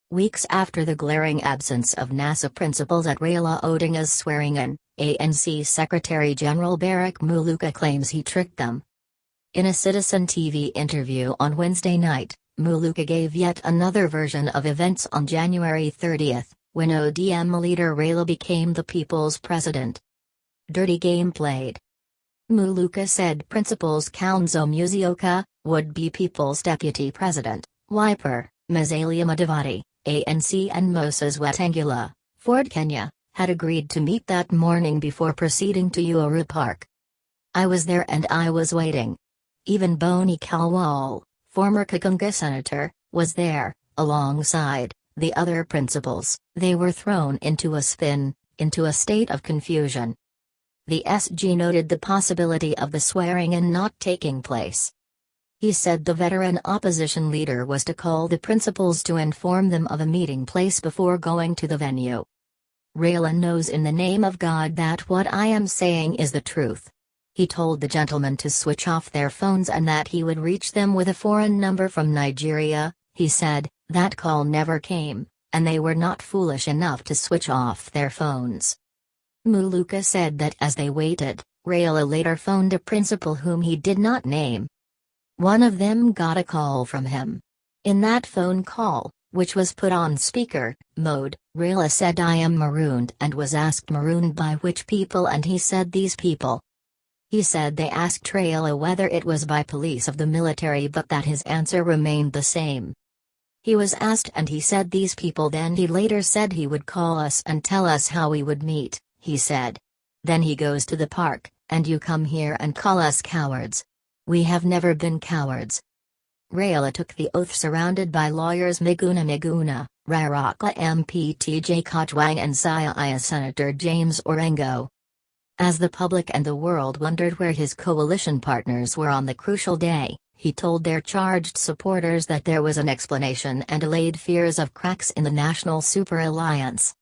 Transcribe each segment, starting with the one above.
Weeks after the glaring absence of NASA principals at Raila Odinga's swearing-in, ANC Secretary General Barrack Muluka claims he tricked them. In a Citizen TV interview on Wednesday night, Muluka gave yet another version of events on January 30, when ODM leader Raila became the people's president. Dirty game played. Muluka said principals Kalonzo Musyoka, would-be people's deputy president, Wiper, Musalia Mudavadi, ANC and Moses Wetang'ula, Ford Kenya, had agreed to meet that morning before proceeding to Uhuru Park. I was there and I was waiting. Even Boni Khalwale, former Kakamega Senator, was there, alongside the other principals. They were thrown into a spin, into a state of confusion. The SG noted the possibility of the swearing-in not taking place. He said the veteran opposition leader was to call the principals to inform them of a meeting place before going to the venue. Raila knows in the name of God that what I am saying is the truth. He told the gentlemen to switch off their phones and that he would reach them with a foreign number from Nigeria. He said, that call never came, and they were not foolish enough to switch off their phones. Muluka said that as they waited, Raila later phoned a principal whom he did not name. One of them got a call from him. In that phone call, which was put on speaker mode, Raila said I am marooned and was asked marooned by which people, and he said these people. He said they asked Raila whether it was by police of the military, but that his answer remained the same. He was asked and he said these people. Then he later said he would call us and tell us how we would meet, he said. Then he goes to the park, and you come here and call us cowards. We have never been cowards. Raila took the oath surrounded by lawyers Miguna, Raraka MP TJ Kajwang and Siaya Senator James Orengo. As the public and the world wondered where his coalition partners were on the crucial day, he told their charged supporters that there was an explanation and allayed fears of cracks in the National Super Alliance.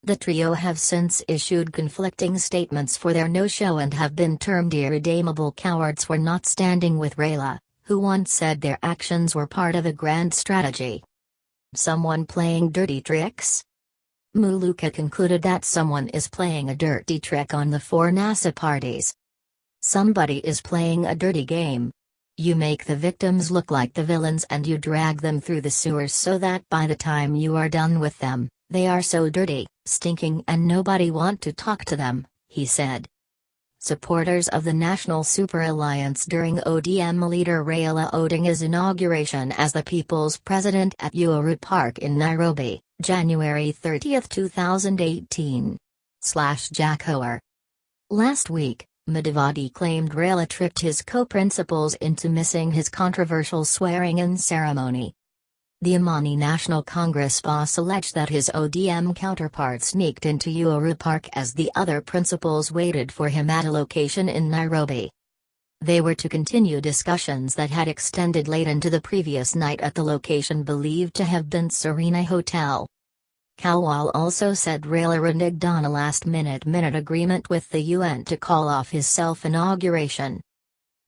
The trio have since issued conflicting statements for their no-show and have been termed irredeemable cowards for not standing with Raila, who once said their actions were part of a grand strategy. Someone playing dirty tricks? Muluka concluded that someone is playing a dirty trick on the four NASA parties. Somebody is playing a dirty game. You make the victims look like the villains and you drag them through the sewers so that by the time you are done with them, they are so dirty, stinking and nobody want to talk to them, he said. Supporters of the National Super Alliance during ODM leader Raila Odinga's inauguration as the People's President at Uhuru Park in Nairobi, January 30, 2018. Jack Hoer. Last week, Mudavadi claimed Raila tricked his co-principals into missing his controversial swearing-in ceremony. The Amani National Congress boss alleged that his ODM counterpart sneaked into Uhuru Park as the other principals waited for him at a location in Nairobi. They were to continue discussions that had extended late into the previous night at the location believed to have been Serena Hotel. Khalwale also said Raila reneged on a last-minute agreement with the UN to call off his self-inauguration.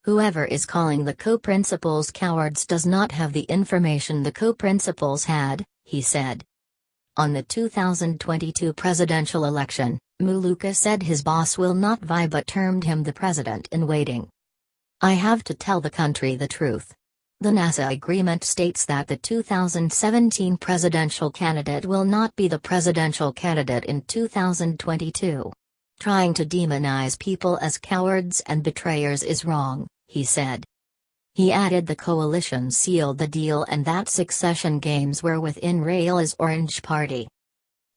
Whoever is calling the co-principals cowards does not have the information the co-principals had, he said. On the 2022 presidential election, Muluka said his boss will not vie but termed him the president-in-waiting. I have to tell the country the truth. The NASA agreement states that the 2017 presidential candidate will not be the presidential candidate in 2022. Trying to demonize people as cowards and betrayers is wrong, he said. He added the coalition sealed the deal and that succession games were within Raila's Orange Party.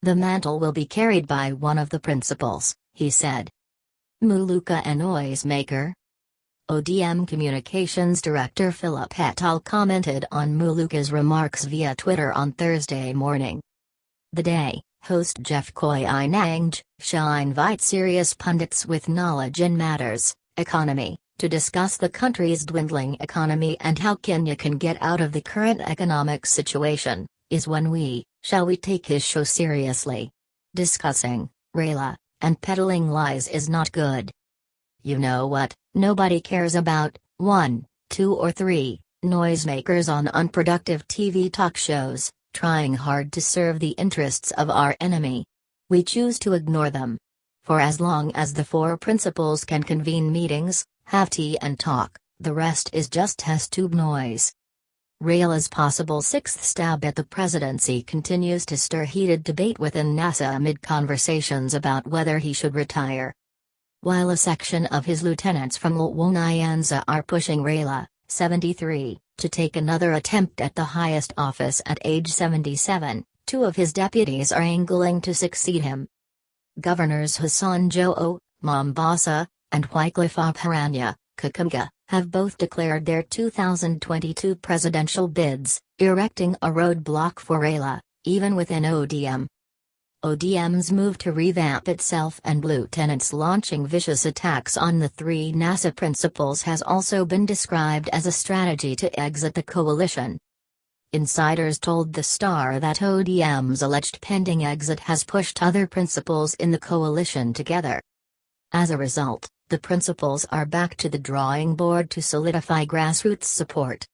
The mantle will be carried by one of the principals, he said. Muluka a noisemaker? ODM Communications Director Philip Hetal commented on Muluka's remarks via Twitter on Thursday morning. The day, host Jeff Koinange, shall invite serious pundits with knowledge in matters, economy, to discuss the country's dwindling economy and how Kenya can get out of the current economic situation, is when we take his show seriously. Discussing Raila and peddling lies is not good. You know what, nobody cares about 1, 2 or 3 noisemakers on unproductive TV talk shows, trying hard to serve the interests of our enemy. We choose to ignore them. For as long as the four principals can convene meetings, have tea and talk, the rest is just test tube noise. Raila's possible sixth stab at the presidency continues to stir heated debate within NASA amid conversations about whether he should retire. While a section of his lieutenants from Nyanza are pushing Raila, 73, to take another attempt at the highest office at age 77, two of his deputies are angling to succeed him. Governors Hassan Joho, Mombasa, and Wycliffe Oparanya, Kakamega, have both declared their 2022 presidential bids, erecting a roadblock for Raila, even within ODM. ODM's move to revamp itself and lieutenants launching vicious attacks on the three NASA principals has also been described as a strategy to exit the coalition. Insiders told The Star that ODM's alleged pending exit has pushed other principals in the coalition together. As a result, the principals are back to the drawing board to solidify grassroots support.